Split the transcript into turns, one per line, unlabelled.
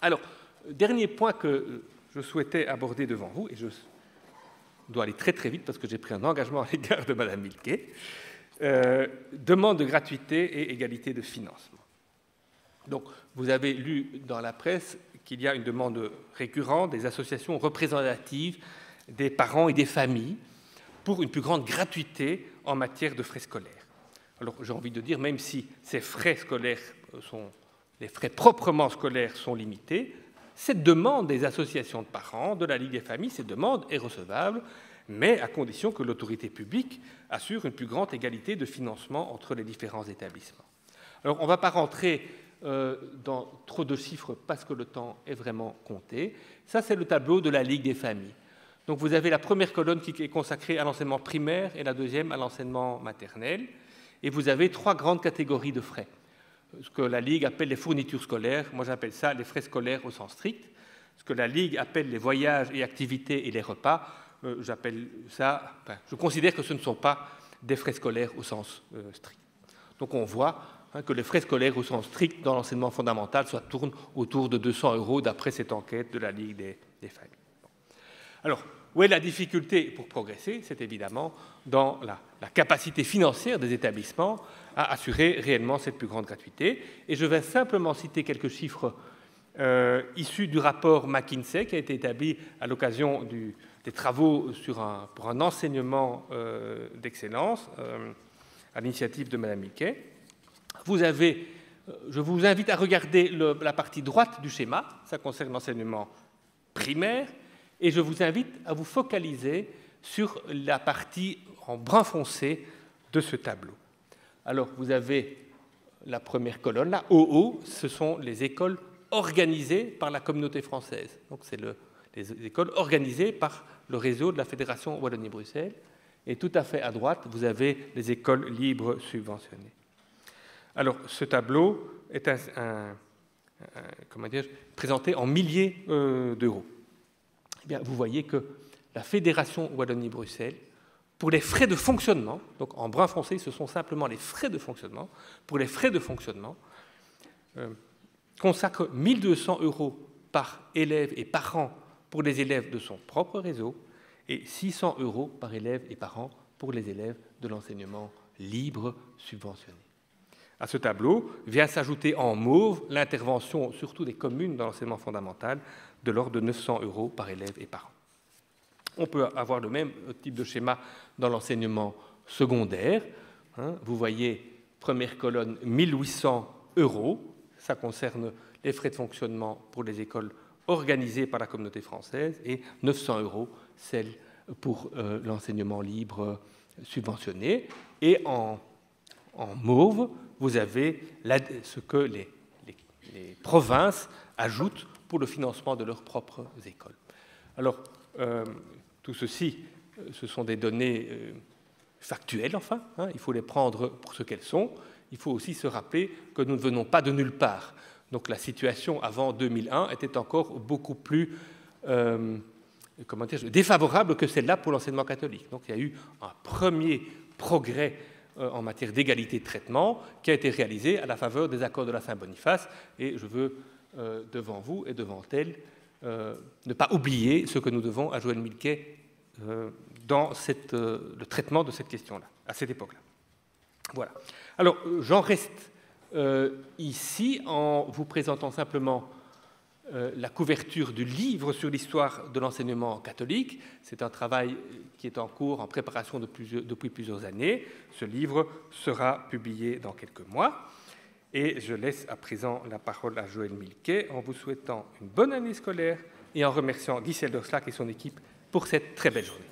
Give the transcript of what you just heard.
Alors, dernier point que je souhaitais aborder devant vous, et je dois aller très très vite parce que j'ai pris un engagement à l'égard de Mme Milquet, demande de gratuité et égalité de financement. Donc, vous avez lu dans la presse qu'il y a une demande récurrente des associations représentatives des parents et des familles pour une plus grande gratuité en matière de frais scolaires. Alors, j'ai envie de dire, même si ces frais scolaires les frais proprement scolaires sont limités, cette demande des associations de parents, de la Ligue des familles, cette demande est recevable, mais à condition que l'autorité publique assure une plus grande égalité de financement entre les différents établissements. Alors, on ne va pas rentrer dans trop de chiffres parce que le temps est vraiment compté. Ça, c'est le tableau de la Ligue des familles. Donc, vous avez la première colonne qui est consacrée à l'enseignement primaire et la deuxième à l'enseignement maternel. Et vous avez trois grandes catégories de frais. Ce que la Ligue appelle les fournitures scolaires, moi j'appelle ça les frais scolaires au sens strict. Ce que la Ligue appelle les voyages et activités et les repas, j'appelle ça, je considère que ce ne sont pas des frais scolaires au sens strict. Donc on voit que les frais scolaires au sens strict dans l'enseignement fondamental tournent autour de 200 € d'après cette enquête de la Ligue des familles. Bon. Alors, où est la difficulté pour progresser? C'est évidemment dans la capacité financière des établissements à assurer réellement cette plus grande gratuité. Et je vais simplement citer quelques chiffres issus du rapport McKinsey qui a été établi à l'occasion des travaux pour un enseignement d'excellence à l'initiative de Mme Milquet. Je vous invite à regarder la partie droite du schéma, ça concerne l'enseignement primaire, et je vous invite à vous focaliser sur la partie en brun foncé de ce tableau. Alors, vous avez la première colonne, là, au haut, ce sont les écoles organisées par la communauté française. Donc, c'est les écoles organisées par le réseau de la Fédération Wallonie-Bruxelles. Et tout à fait à droite, vous avez les écoles libres subventionnées. Alors, ce tableau est présenté en milliers d'euros. Eh bien, vous voyez que la Fédération Wallonie-Bruxelles, pour les frais de fonctionnement, donc en brun foncé, ce sont simplement les frais de fonctionnement, pour les frais de fonctionnement, consacre 1 200 € par élève et par an pour les élèves de son propre réseau et 600 € par élève et par an pour les élèves de l'enseignement libre subventionné. À ce tableau vient s'ajouter en mauve l'intervention surtout des communes dans l'enseignement fondamental de l'ordre de 900 € par élève et par an. On peut avoir le même type de schéma dans l'enseignement secondaire. Vous voyez, première colonne, 1 800 €. Ça concerne les frais de fonctionnement pour les écoles organisées par la communauté française et 900 € celles pour l'enseignement libre subventionné. Et en mauve, vous avez ce que les provinces ajoutent pour le financement de leurs propres écoles. Alors, tout ceci, ce sont des données factuelles, enfin, il faut les prendre pour ce qu'elles sont. Il faut aussi se rappeler que nous ne venons pas de nulle part. Donc la situation avant 2001 était encore beaucoup plus défavorable que celle-là pour l'enseignement catholique. Donc il y a eu un premier progrès en matière d'égalité de traitement qui a été réalisé à la faveur des accords de la Saint-Boniface. Et je veux, devant vous et devant elle, ne pas oublier ce que nous devons à Joëlle Milquet dans le traitement de cette question-là, à cette époque-là. Voilà. Alors, j'en reste ici en vous présentant simplement la couverture du livre sur l'histoire de l'enseignement catholique. C'est un travail qui est en cours, en préparation depuis plusieurs années. Ce livre sera publié dans quelques mois. Et je laisse à présent la parole à Joëlle Milquet en vous souhaitant une bonne année scolaire et en remerciant Guy Selderslack et son équipe pour cette très belle journée.